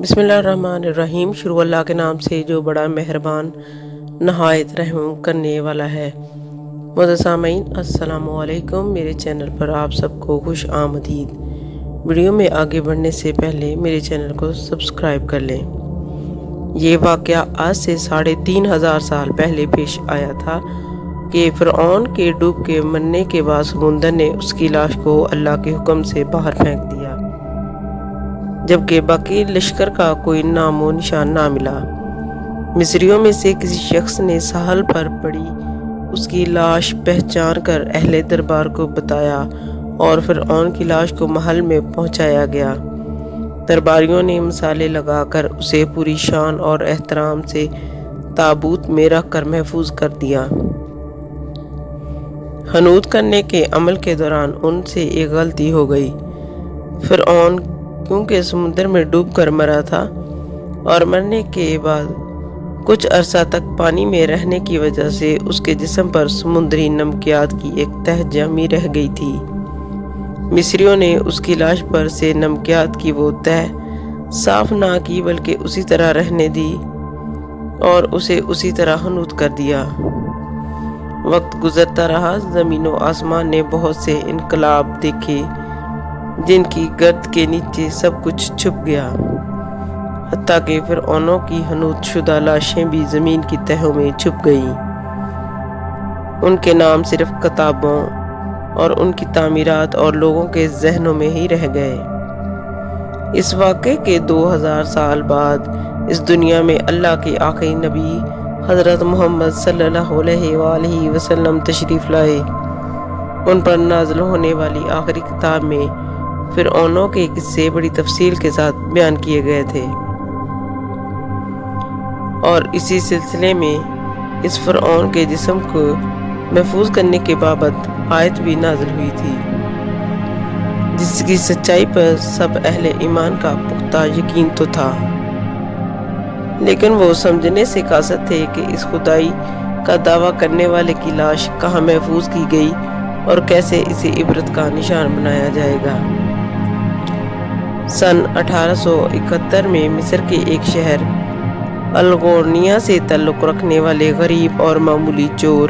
بسم اللہ الرحمن الرحیم۔ شروع اللہ کے نام سے جو بڑا مہربان نہایت رحم کرنے والا ہے۔ معزز سامعین، السلام علیکم۔ میرے چینل پر آپ سب کو خوش آمدید۔ ویڈیو میں آگے بڑھنے سے پہلے میرے چینل کو سبسکرائب کر لیں۔ یہ واقعہ آج سے 3500 سال پہلے پیش آیا تھا کہ فرعون کے ڈوب کے مرنے کے بعد سمندر نے اس کی لاش کو اللہ کے حکم سے باہر پھینک دیا، جبکہ باقی لشکر کا کوئی نام و نشان نہ ملا۔ مصریوں میں سے کسی شخص نے ساحل پر پڑی اس کی لاش پہچان کر اہل دربار کو بتایا اور فرعون کی لاش کو محل میں پہنچایا گیا۔ درباریوں نے مصالے لگا کر اسے پوری شان اور احترام سے تابوت میں رکھ کر محفوظ کر دیا۔ حنوط کرنے کے عمل کے دوران ان سے ایک غلطی ہو گئی۔ فرعون کیونکہ سمندر میں ڈوب کر مرا تھا اور مرنے کے بعد کچھ عرصہ تک پانی میں رہنے کی وجہ سے اس کے جسم پر سمندری نمکیات کی ایک تہ جمی رہ گئی تھی۔ مصریوں نے اس کی لاش پر سے نمکیات کی وہ تہ صاف نہ کی بلکہ اسی طرح رہنے دی اور اسے اسی طرح حنوط کر دیا۔ وقت گزرتا رہا، زمین و آسمان نے بہت سے انقلاب دیکھے جن کی گرد کے نیچے سب کچھ چھپ گیا، حتیٰ کہ فرعونوں کی حنوط شدہ لاشیں بھی زمین کی تہوں میں چھپ گئیں۔ ان کے نام صرف کتابوں اور ان کی تعمیرات اور لوگوں کے ذہنوں میں ہی رہ گئے۔ اس واقعے کے 2000 سال بعد اس دنیا میں اللہ کے آخری نبی حضرت محمد صلی اللہ علیہ وآلہ وسلم تشریف لائے۔ ان پر نازل ہونے والی آخری کتاب میں فرعونوں کے قصے بڑی تفصیل کے ساتھ بیان کیے گئے تھے، اور اسی سلسلے میں اس فرعون کے جسم کو محفوظ کرنے کے بابت آیت بھی نازل ہوئی تھی، جس کی سچائی پر سب اہل ایمان کا پختہ یقین تو تھا، لیکن وہ سمجھنے سے قاصر تھے کہ اس خدائی کا دعویٰ کرنے والے کی لاش کہاں محفوظ کی گئی اور کیسے اسے عبرت کا نشان بنایا جائے گا۔ سن 1871 میں مصر کے ایک شہر الغورنیہ سے تعلق رکھنے والے غریب اور معمولی چور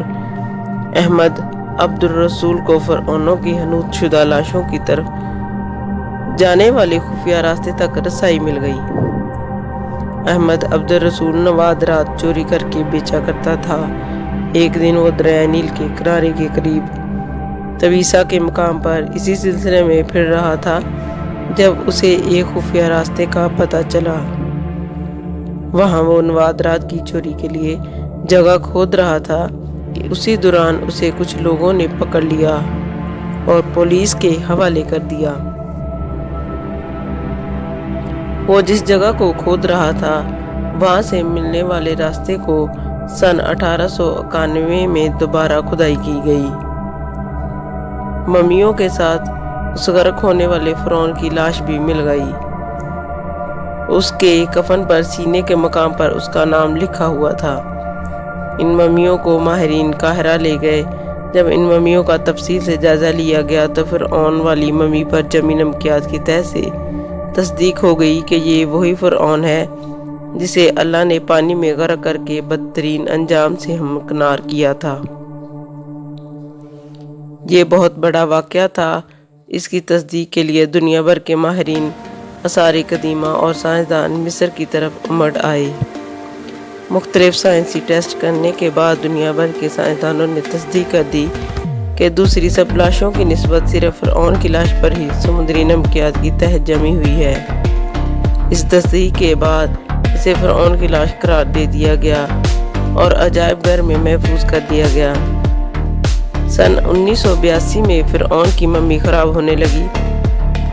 احمد عبد الرسول کو فرعونوں کی حنوط شدہ لاشوں کی طرف جانے والے خفیہ راستے تک رسائی مل گئی۔ احمد عبد الرسول نوادرات چوری کر کے بیچا کرتا تھا۔ ایک دن وہ دریائے نیل کے کنارے کے قریب طویسہ کے مقام پر اسی سلسلے میں پھر رہا تھا جب اسے ایک خفیہ راستے کا پتہ چلا۔ وہاں وہ نوادرات کی چوری کے لیے جگہ کھود رہا تھا کہ اسی دوران اسے کچھ لوگوں نے پکڑ لیا اور پولیس کے حوالے کر دیا۔ وہ جس جگہ کو کھود رہا تھا وہاں سے ملنے والے راستے کو سن 1891 میں دوبارہ کھدائی کی گئی۔ ممیوں کے ساتھ اس غرق ہونے والے فرعون کی لاش بھی مل گئی۔ اس کے کفن پر سینے کے مقام پر اس کا نام لکھا ہوا تھا۔ ان ممیوں کو ماہرین قاہرہ لے گئے۔ جب ان ممیوں کا تفصیل سے جائزہ لیا گیا تو فرعون والی ممی پر جمی نمکیات کی تہ سے تصدیق ہو گئی کہ یہ وہی فرعون ہے جسے اللہ نے پانی میں غرق کر کے بدترین انجام سے ہمکنار کیا تھا۔ یہ بہت بڑا واقعہ تھا۔ اس کی تصدیق کے لیے دنیا بھر کے ماہرین، آثار قدیمہ اور سائنسدان مصر کی طرف امڑ آئے۔ مختلف سائنسی ٹیسٹ کرنے کے بعد دنیا بھر کے سائنسدانوں نے تصدیق کر دی کہ دوسری سب لاشوں کی نسبت صرف فرعون کی لاش پر ہی سمندری نمکیات کی تہ جمی ہوئی ہے۔ اس تصدیق کے بعد اسے فرعون کی لاش قرار دے دیا گیا اور عجائب گھر میں محفوظ کر دیا گیا۔ سن 1982 میں فرعون کی ممی خراب ہونے لگی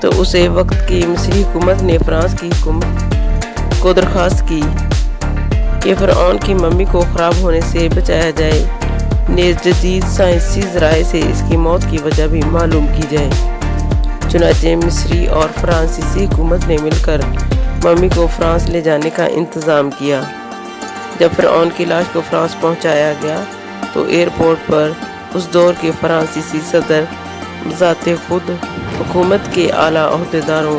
تو اسے وقت کی مصری حکومت نے فرانس کی حکومت کو درخواست کی کہ فرعون کی ممی کو خراب ہونے سے بچایا جائے، نیز جدید سائنسی ذرائع سے اس کی موت کی وجہ بھی معلوم کی جائے۔ چنانچہ مصری اور فرانسیسی حکومت نے مل کر ممی کو فرانس لے جانے کا انتظام کیا۔ جب فرعون کی لاش کو فرانس پہنچایا گیا تو ایئرپورٹ پر اس دور کے فرانسیسی صدر بذات خود، حکومت کے اعلیٰ عہدیداروں،